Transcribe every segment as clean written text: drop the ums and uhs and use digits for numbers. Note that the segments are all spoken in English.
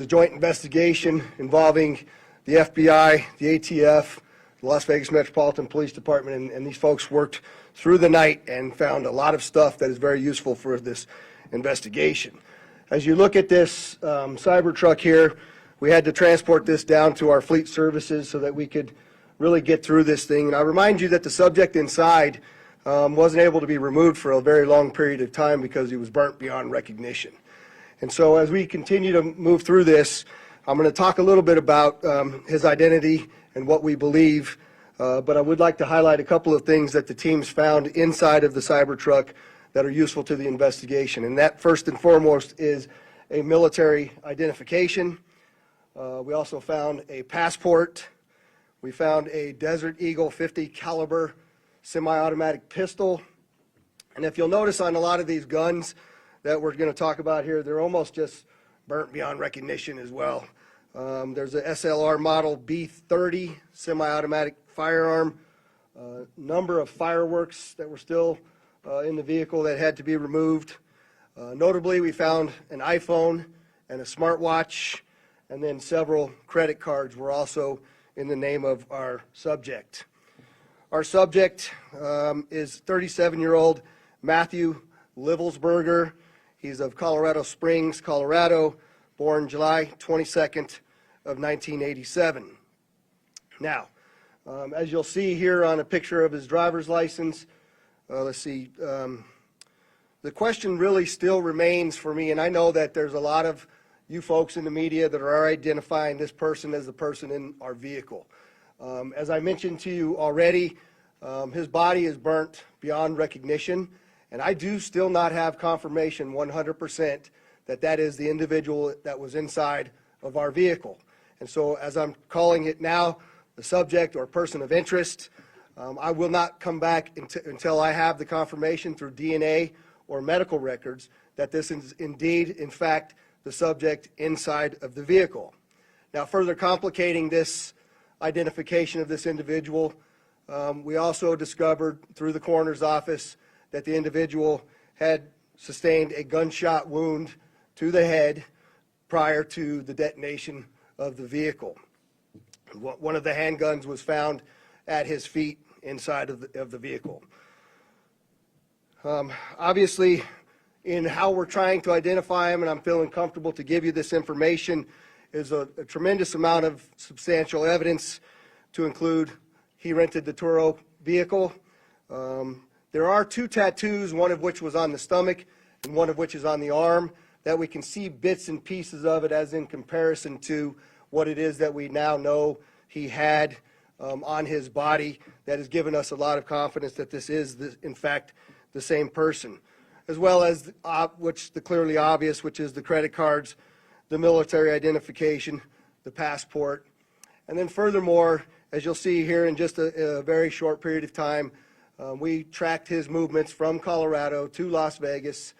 The joint investigation involving the FBI, the ATF, the Las Vegas Metropolitan Police Department, and these folks worked through the night and found a lot of stuff that is very useful for this investigation. As you look at this Cybertruck here, we had to transport this down to our fleet services so that we could really get through this thing. And I remind you that the subject inside wasn't able to be removed for a very long period of time because he was burnt beyond recognition. And so as we continue to move through this, I'm going to talk a little bit about his identity and what we believe, but I would like to highlight a couple of things that the teams found inside of the Cybertruck that are useful to the investigation. And that, first and foremost, is a military identification. We also found a passport. We found a Desert Eagle 50 caliber semi-automatic pistol. And if you'll notice on a lot of these guns that we're going to talk about here, they're almost just burnt beyond recognition as well. There's a SLR model B30 semi-automatic firearm, number of fireworks that were still in the vehicle that had to be removed. Notably, we found an iPhone and a smartwatch, and then several credit cards were also in the name of our subject. Our subject is 37-year-old Matthew Livelsberger. He's of Colorado Springs, Colorado, born July 22nd of 1987. Now, as you'll see here on a picture of his driver's license, let's see, the question really still remains for me, and I know that there's a lot of you folks in the media that are identifying this person as the person in our vehicle. As I mentioned to you already, his body is burnt beyond recognition, and I do still not have confirmation 100% that that is the individual that was inside of our vehicle. And so as I'm calling it now, the subject or person of interest, I will not come back until I have the confirmation through DNA or medical records that this is indeed, in fact, the subject inside of the vehicle. Now, further complicating this identification of this individual, we also discovered through the coroner's office that the individual had sustained a gunshot wound to the head prior to the detonation of the vehicle. One of the handguns was found at his feet inside of the vehicle. Obviously, in how we're trying to identify him, and I'm feeling comfortable to give you this information, is a tremendous amount of substantial evidence to include he rented the Turo vehicle. There are 2 tattoos, one of which was on the stomach and one of which is on the arm, that we can see bits and pieces of it as in comparison to what it is that we now know he had on his body. That has given us a lot of confidence that this is, in fact, the same person. As well as the clearly obvious, which is the credit cards, the military identification, the passport. And then furthermore, as you'll see here in just a very short period of time, we tracked his movements from Colorado to Las Vegas,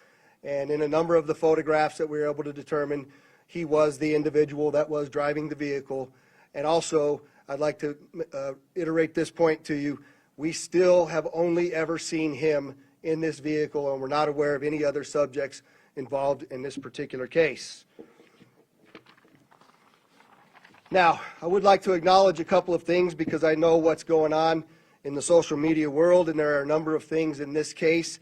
and in a number of the photographs that we were able to determine, he was the individual that was driving the vehicle. And also, I'd like to iterate this point to you, we still have only ever seen him in this vehicle, and we're not aware of any other subjects involved in this particular case. Now, I would like to acknowledge a couple of things because I know what's going on in the social media world, and there are a number of things in this case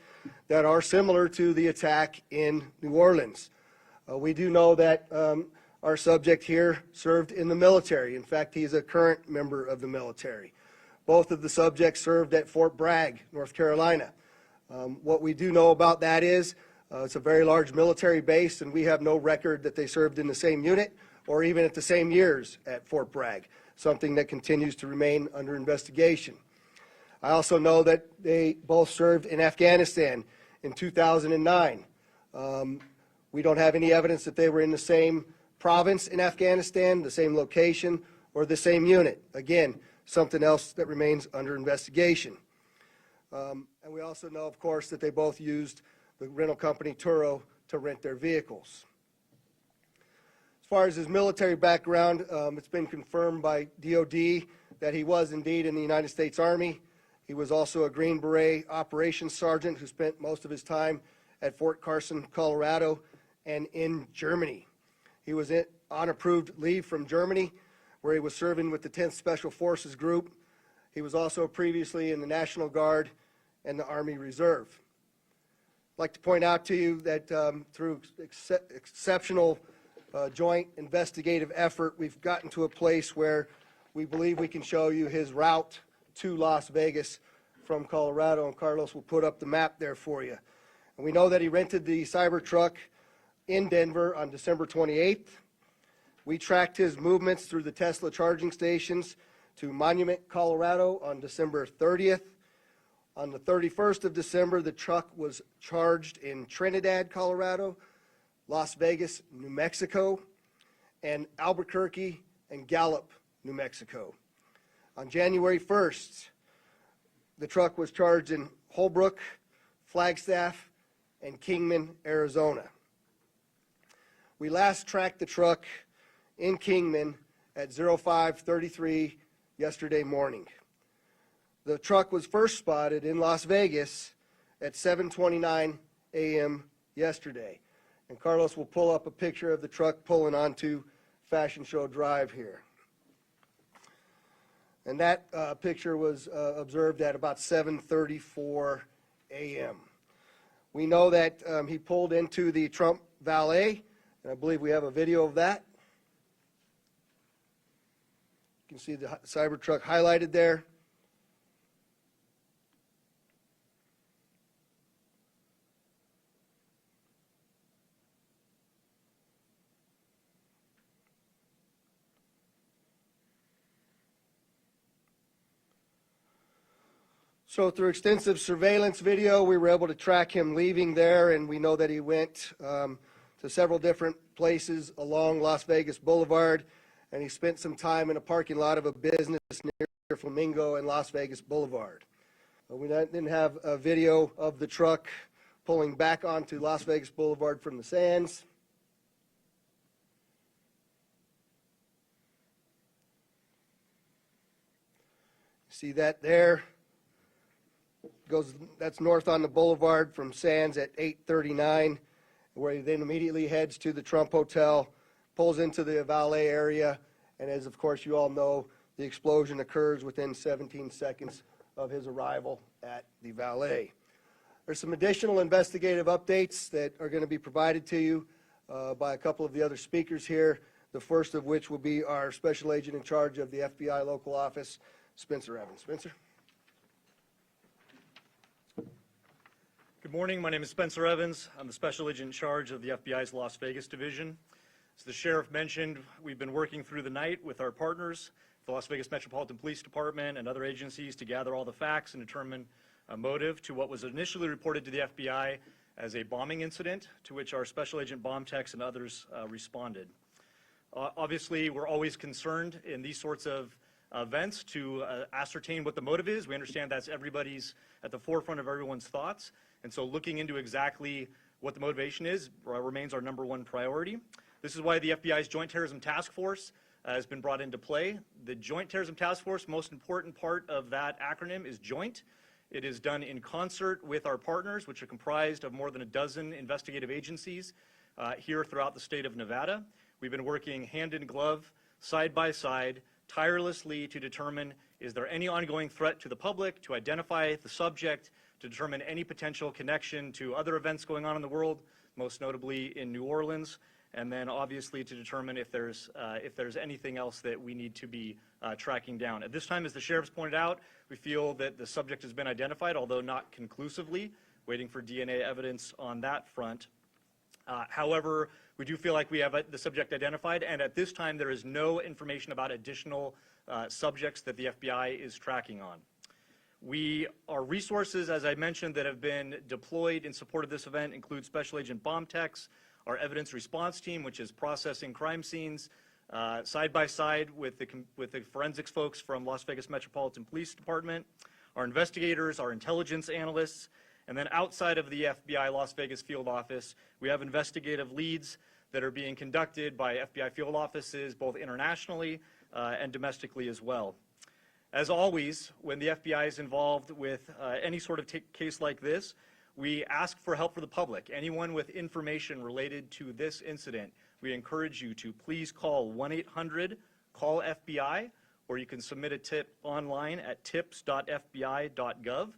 that are similar to the attack in New Orleans. We do know that our subject here served in the military. In fact, he's a current member of the military. Both of the subjects served at Fort Bragg, North Carolina. What we do know about that is it's a very large military base, and we have no record that they served in the same unit or even at the same years at Fort Bragg, something that continues to remain under investigation. I also know that they both served in Afghanistan in 2009. We don't have any evidence that they were in the same province in Afghanistan, the same location, or the same unit. Again, something else that remains under investigation. And we also know, of course, that they both used the rental company Turo to rent their vehicles. As far as his military background, it's been confirmed by DOD that he was indeed in the United States Army. He was also a Green Beret operations sergeant who spent most of his time at Fort Carson, Colorado, and in Germany. He was on approved leave from Germany, where he was serving with the 10th Special Forces Group. He was also previously in the National Guard and the Army Reserve. I'd like to point out to you that through exceptional joint investigative effort, we've gotten to a place where we believe we can show you his route to Las Vegas from Colorado, and Carlos will put up the map there for you. And we know that he rented the Cybertruck in Denver on December 28th. We tracked his movements through the Tesla charging stations to Monument, Colorado on December 30th. On the 31st of December, the truck was charged in Trinidad, Colorado, Las Vegas, New Mexico, and Albuquerque and Gallup, New Mexico. On January 1st, the truck was charged in Holbrook, Flagstaff, and Kingman, Arizona. We last tracked the truck in Kingman at 05:33 yesterday morning. The truck was first spotted in Las Vegas at 7:29 a.m. yesterday. And Carlos will pull up a picture of the truck pulling onto Fashion Show Drive here. And that picture was observed at about 7:34 a.m. We know that he pulled into the Trump Valet, and I believe we have a video of that. You can see the Cybertruck highlighted there. So through extensive surveillance video, we were able to track him leaving there, and we know that he went to several different places along Las Vegas Boulevard, and he spent some time in a parking lot of a business near Flamingo and Las Vegas Boulevard. We then have a video of the truck pulling back onto Las Vegas Boulevard from the Sands. See that there? That's north on the boulevard from Sands at 8:39, where he then immediately heads to the Trump Hotel, pulls into the valet area, and as of course you all know, the explosion occurs within 17 seconds of his arrival at the valet. There's some additional investigative updates that are going to be provided to you by a couple of the other speakers here, the first of which will be our special agent in charge of the FBI local office, Spencer Evans. Spencer? Good morning. My name is Spencer Evans. I'm the Special Agent in charge of the FBI's Las Vegas Division. As the Sheriff mentioned, we've been working through the night with our partners, the Las Vegas Metropolitan Police Department and other agencies, to gather all the facts and determine a motive to what was initially reported to the FBI as a bombing incident, to which our Special Agent bomb techs and others responded. Obviously, we're always concerned in these sorts of events to ascertain what the motive is. We understand that's at the forefront of everyone's thoughts. And so looking into exactly what the motivation is remains our #1 priority. This is why the FBI's Joint Terrorism Task Force has been brought into play. The Joint Terrorism Task Force, most important part of that acronym is joint. It is done in concert with our partners, which are comprised of more than a dozen investigative agencies here throughout the state of Nevada. We've been working hand in glove, side by side, tirelessly to determine, is there any ongoing threat to the public, to identify the subject, to determine any potential connection to other events going on in the world, most notably in New Orleans, and then obviously to determine if there's anything else that we need to be tracking down. At this time, as the Sheriff's pointed out, we feel that the subject has been identified, although not conclusively, waiting for DNA evidence on that front. However, we do feel like we have the subject identified, and at this time there is no information about additional subjects that the FBI is tracking on. Our resources, as I mentioned, that have been deployed in support of this event include Special Agent bomb techs, our evidence response team, which is processing crime scenes, side by side with the forensics folks from Las Vegas Metropolitan Police Department, our investigators, our intelligence analysts, and then outside of the FBI Las Vegas field office, we have investigative leads that are being conducted by FBI field offices, both internationally and domestically as well. As always, when the FBI is involved with any sort of case like this, we ask for help for the public. Anyone with information related to this incident, we encourage you to please call 1-800-CALL-FBI, or you can submit a tip online at tips.fbi.gov.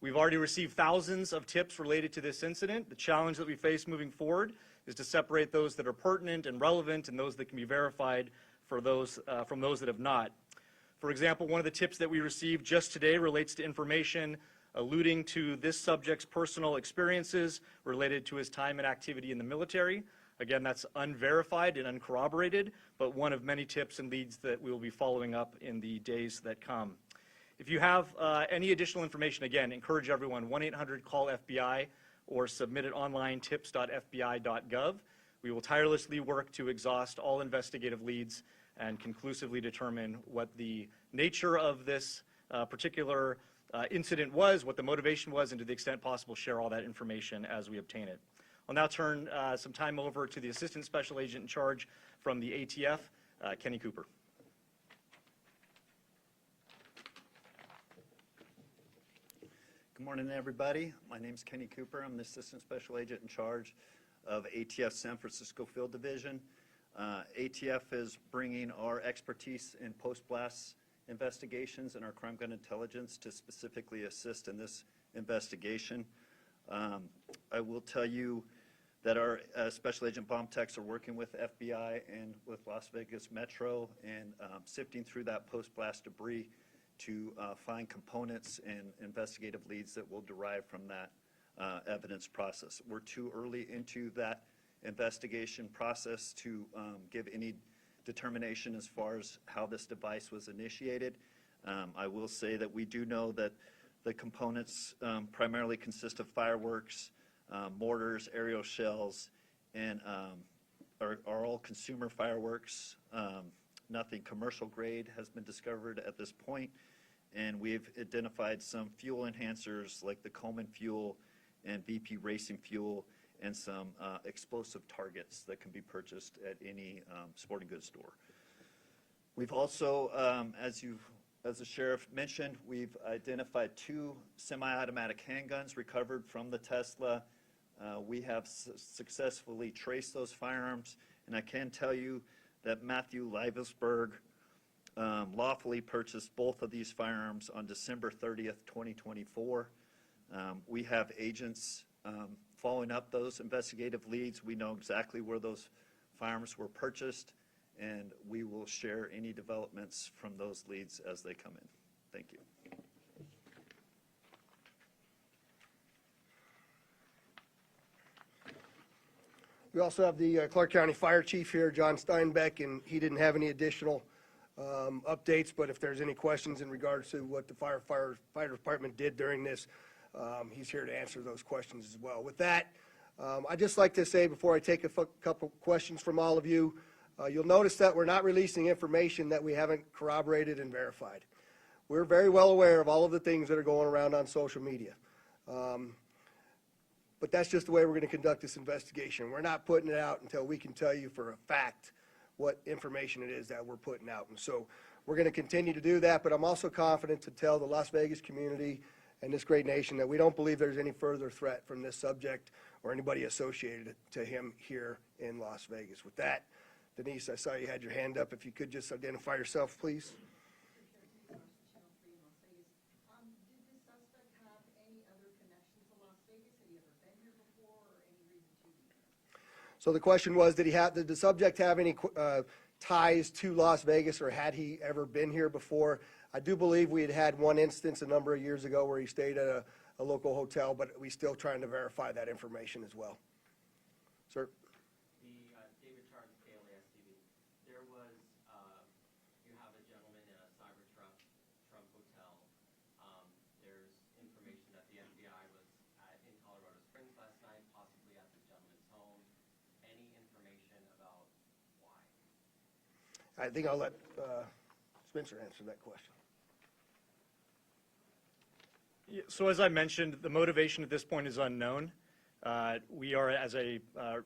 We've already received thousands of tips related to this incident. The challenge that we face moving forward is to separate those that are pertinent and relevant and those that can be verified from those that have not. For example, one of the tips that we received just today relates to information alluding to this subject's personal experiences related to his time and activity in the military. Again, that's unverified and uncorroborated, but one of many tips and leads that we will be following up in the days that come. If you have any additional information, again, encourage everyone, 1-800-CALL-FBI, or submit it online, tips.fbi.gov. We will tirelessly work to exhaust all investigative leads and conclusively determine what the nature of this particular incident was, what the motivation was, and to the extent possible, share all that information as we obtain it. I'll now turn some time over to the Assistant Special Agent in charge from the ATF, Kenny Cooper. Good morning, everybody. My name is Kenny Cooper. I'm the Assistant Special Agent in charge of ATF San Francisco Field Division. ATF is bringing our expertise in post-blast investigations and our crime gun intelligence to specifically assist in this investigation. I will tell you that our Special Agent bomb techs are working with FBI and with Las Vegas Metro and sifting through that post-blast debris to find components and investigative leads that will derive from that evidence process. We're too early into that investigation process to give any determination as far as how this device was initiated. I will say that we do know that the components primarily consist of fireworks, mortars, aerial shells, and are all consumer fireworks. Nothing commercial grade has been discovered at this point, and we've identified some fuel enhancers like the Coleman fuel and BP racing fuel and some explosive targets that can be purchased at any sporting goods store. We've also, as the sheriff mentioned, we've identified 2 semi-automatic handguns recovered from the Tesla. We have successfully traced those firearms, and I can tell you that Matthew Livesberg lawfully purchased both of these firearms on December 30th, 2024. We have agents following up those investigative leads. We know exactly where those firearms were purchased, and we will share any developments from those leads as they come in. Thank you. We also have the Clark County Fire Chief here, John Steinbeck, and he didn't have any additional updates, but if there's any questions in regards to what the fire department did during this, he's here to answer those questions as well. With that, I'd just like to say before I take a couple questions from all of you, you'll notice that we're not releasing information that we haven't corroborated and verified. We're very well aware of all of the things that are going around on social media. But that's just the way we're going to conduct this investigation. We're not putting it out until we can tell you for a fact what information it is that we're putting out. And so we're going to continue to do that, but I'm also confident to tell the Las Vegas community and this great nation that we don't believe there's any further threat from this subject or anybody associated to him here in Las Vegas. With that, Denise, I saw you had your hand up. If you could just identify yourself, please. So the question was, did the subject have any ties to Las Vegas, or had he ever been here before? I do believe we had one instance a number of years ago where he stayed at a local hotel, but we're still trying to verify that information as well. Sir? David Charles, WRAL-TV. There was, you have a gentleman in a Cybertruck Trump hotel. There's information that the FBI was in Colorado Springs last night, possibly at the gentleman's home. Any information about why? I think I'll let Spencer answer that question. Yeah, so as I mentioned, the motivation at this point is unknown. We are, as I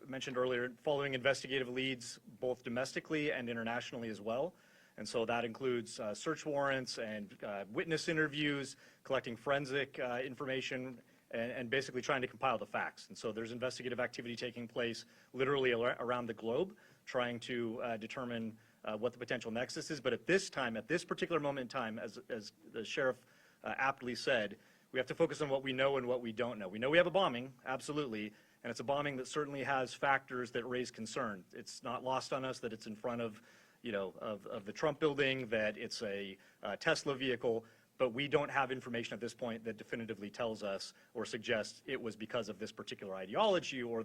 mentioned earlier, following investigative leads both domestically and internationally as well. And so that includes search warrants and witness interviews, collecting forensic information, and basically trying to compile the facts. And so there's investigative activity taking place literally around the globe. trying to determine what the potential nexus is. But at this time, at this particular moment in time, as the sheriff aptly said, we have to focus on what we know and what we don't know. We know we have a bombing, absolutely, and it's a bombing that certainly has factors that raise concern. It's not lost on us that it's in front of, of the Trump building, that it's a Tesla vehicle, but we don't have information at this point that definitively tells us or suggests it was because of this particular ideology or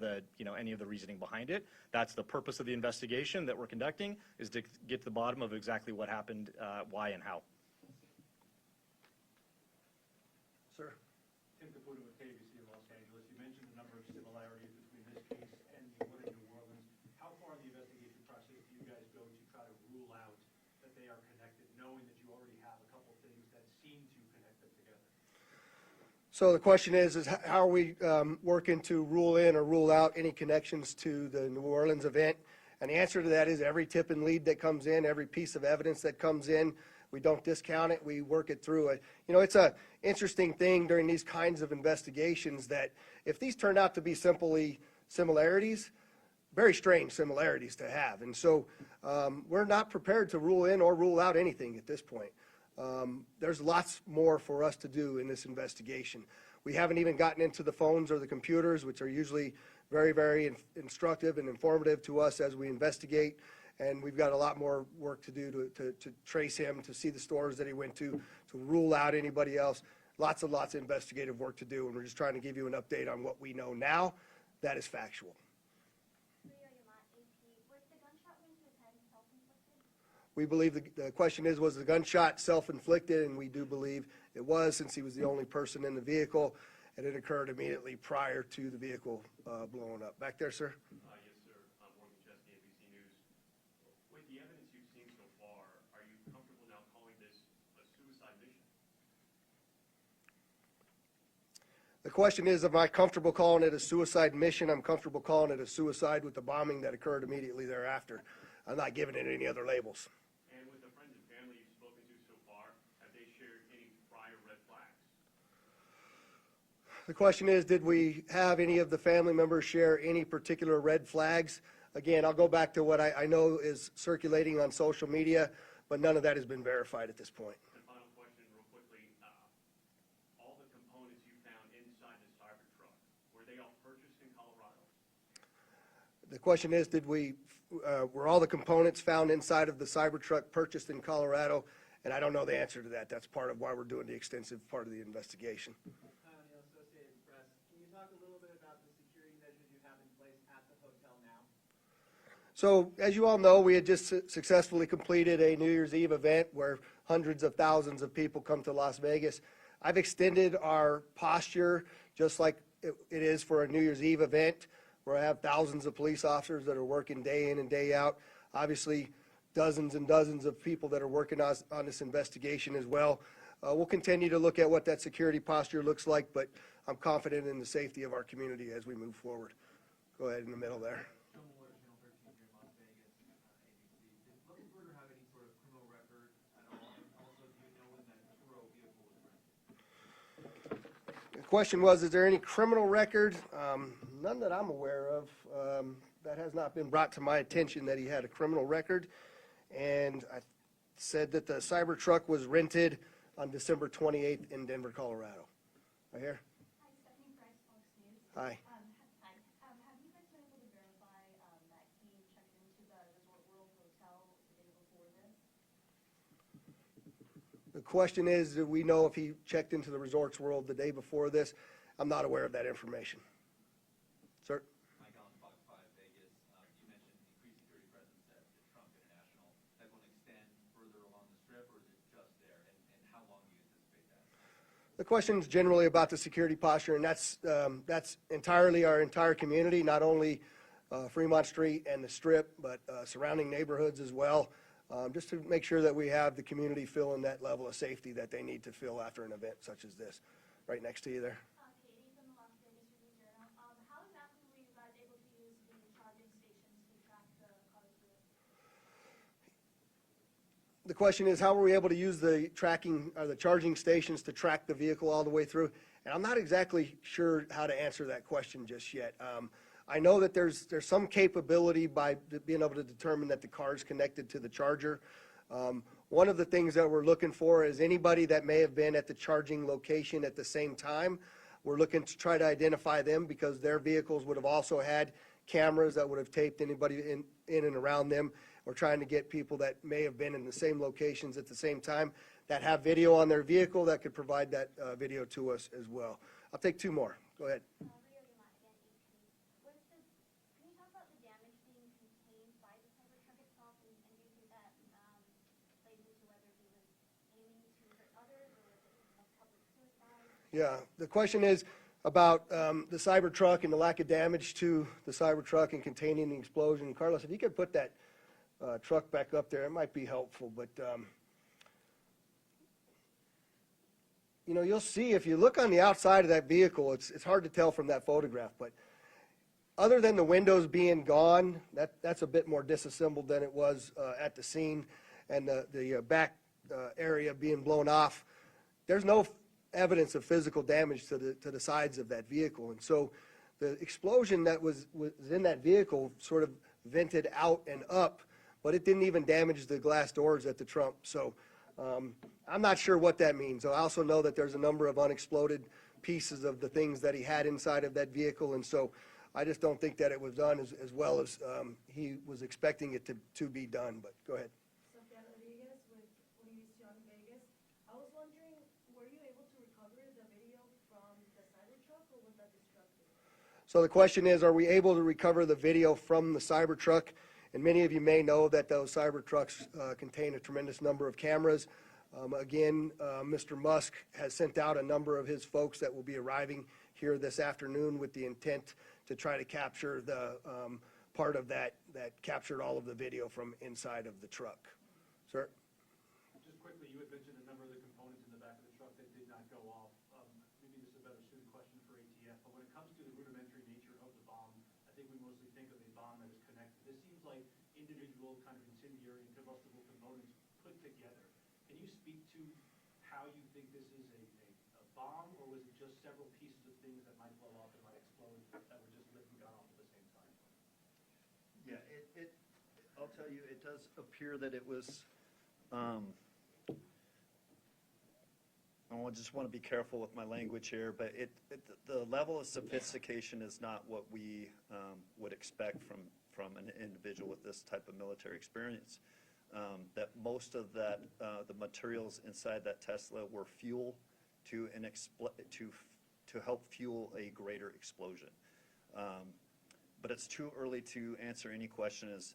any of the reasoning behind it. That's the purpose of the investigation that we're conducting, is to get to the bottom of exactly what happened, why and how. Sir? Tim Caputo with KBC in Los Angeles. You mentioned a number of similarities between this case and the one in New Orleans. How far in the investigation process do you guys go to try to rule out that they are connected, knowing that you already have a couple things that seem to connect them together? So the question is how are we working to rule in or rule out any connections to the New Orleans event? And the answer to that is every tip and lead that comes in, every piece of evidence that comes in, we don't discount it. We work it through. It's a interesting thing during these kinds of investigations that if these turn out to be simply similarities, very strange similarities to have. And so we're not prepared to rule in or rule out anything at this point. There's lots more for us to do in this investigation. We haven't even gotten into the phones or the computers, which are usually very, very instructive and informative to us as we investigate. And we've got a lot more work to do to trace him, to see the stores that he went to rule out anybody else. Lots of investigative work to do, and we're just trying to give you an update on what we know now that is factual. We believe the question is, was the gunshot self-inflicted? And we do believe it was, since he was the only person in the vehicle, and it occurred immediately prior to the vehicle blowing up. Back there, sir? Yes, sir. Morgan Chesney, ABC News. With the evidence you've seen so far, are you comfortable now calling this a suicide mission? The question is, am I comfortable calling it a suicide mission? I'm comfortable calling it a suicide with the bombing that occurred immediately thereafter. I'm not giving it any other labels. And with the friends and family you've spoken to so far, have they shared any prior red flags? The question is, did we have any of the family members share any particular red flags? Again, I'll go back to what I know is circulating on social media, but none of that has been verified at this point. And final question, real quickly. All the components you found inside the Cybertruck, were they all purchased in Colorado? The question is, were all the components found inside of the Cybertruck purchased in Colorado? And I don't know the answer to that. That's part of why we're doing the extensive part of the investigation. Associated Press. Can you talk a little bit about the security measures you have in place at the hotel now? So, as you all know, we had just successfully completed a New Year's Eve event where hundreds of thousands of people come to Las Vegas. I've extended our posture just like it is for a New Year's Eve event, where I have thousands of police officers that are working day in and day out. Obviously, dozens and dozens of people that are working on this investigation as well. We'll continue to look at what that security posture looks like, but I'm confident in the safety of our community as we move forward. Go ahead in the middle there. The question was, is there any criminal record? None that I'm aware of. That has not been brought to my attention that he had a criminal record. And I said that the Cybertruck was rented on December 28th in Denver, Colorado. Right here? Hi, Stephanie Price, Fox News. Hi. Hi. Have you guys been able to verify that he checked into the Resort World Hotel the day before this? The question is, do we know if he checked into the Resorts World the day before this? I'm not aware of that information. Sir? Mike Allen, Fox 5 Vegas. You mentioned increased security presence at the Trump International. Is that going to extend further along the strip, or is it just there? And how long do you anticipate that? The question is generally about the security posture, and that's entirely our entire community, not only Fremont Street and the Strip, but surrounding neighborhoods as well, just to make sure that we have the community feeling that level of safety that they need to feel after an event such as this. Right next to you there. Katie from the Las Vegas Review-Journal. How exactly were you guys able to use the charging stations to track the cars through it? The question is, how were we able to use the charging stations to track the vehicle all the way through? And I'm not exactly sure how to answer that question just yet. I know that there's some capability by being able to determine that the car is connected to the charger. One of the things that we're looking for is anybody that may have been at the charging location at the same time. We're looking to try to identify them because their vehicles would have also had cameras that would have taped anybody in and around them. We're trying to get people that may have been in the same locations at the same time that have video on their vehicle that could provide that video to us as well. I'll take two more. Go ahead. Can you talk about the damage being contained by the Cybertruck itself, and do you think that plays into whether he was aiming to hurt others or was it a public suicide? Yeah, the question is about the Cybertruck and the lack of damage to the Cybertruck and containing the explosion. Carlos, if you could put that truck back up there, it might be helpful. But, you know, you'll see if you look on the outside of that vehicle, it's hard to tell from that photograph. But other than the windows being gone, that's a bit more disassembled than it was at the scene, and the back area being blown off. There's no evidence of physical damage to the sides of that vehicle. And so the explosion that was in that vehicle sort of vented out and up, but it didn't even damage the glass doors at the trunk. So I'm not sure what that means. I also know that there's a number of unexploded pieces of the things that he had inside of that vehicle, and so I just don't think that it was done as well as he was expecting it to be done. But go ahead. Vegas with Univision Vegas. I was wondering, were you able to recover the video from the Cybertruck, or was that destructed? So the question is, are we able to recover the video from the Cybertruck? And many of you may know that those Cybertrucks contain a tremendous number of cameras. Again, Mr. Musk has sent out a number of his folks that will be arriving here this afternoon with the intent to try to capture the part of that captured all of the video from inside of the truck. Sir? Just quickly, you had mentioned a number of the components in the back of the truck that did not go off. Maybe this is a better suited question for ATF, but when it comes to the rudimentary nature of the bomb, I think we mostly think of a bomb that is connected. This seems like individual kind of incendiary and combustible components put together. Can you speak to how you think this is a bomb, or was it just several pieces of things that might blow up and might explode that were just lit and gone off at the same time? Yeah, I'll tell you, it does appear that it was, I just want to be careful with my language here, but the level of sophistication is not what we would expect from an individual with this type of military experience. That most of that, the materials inside that Tesla were fuel to help fuel a greater explosion. But it's too early to answer any question as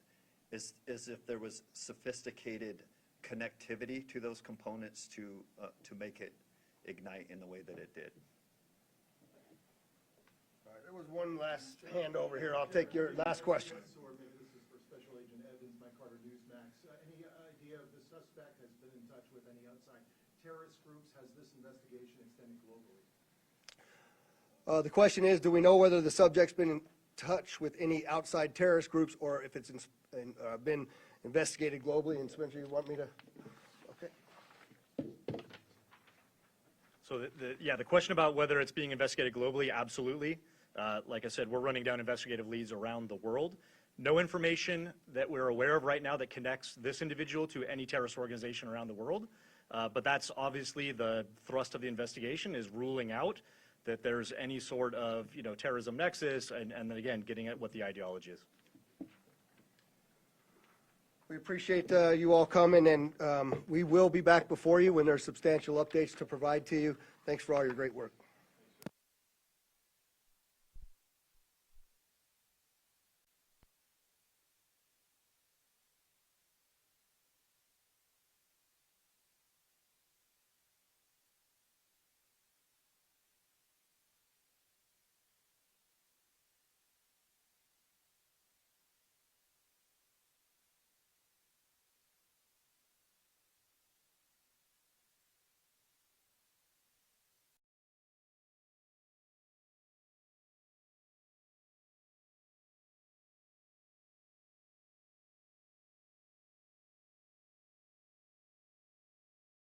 if there was sophisticated connectivity to those components to make it ignite in the way that it did. All right, there was one last hand over here. I'll take your last question. Or maybe this is for Special Agent Evans, Mike Carter, Newsmax. Any idea if the suspect has been in touch with any outside terrorist groups? Has this investigation extended globally? The question is, do we know whether the subject's been in touch with any outside terrorist groups or if it's been investigated globally? And Spencer, you want me to? Okay. So the question about whether it's being investigated globally, absolutely. Like I said, we're running down investigative leads around the world. No information that we're aware of right now that connects this individual to any terrorist organization around the world. But that's obviously the thrust of the investigation, is ruling out that there's any sort of terrorism nexus, and then again, getting at what the ideology is. We appreciate you all coming, and we will be back before you when there's substantial updates to provide to you. Thanks for all your great work.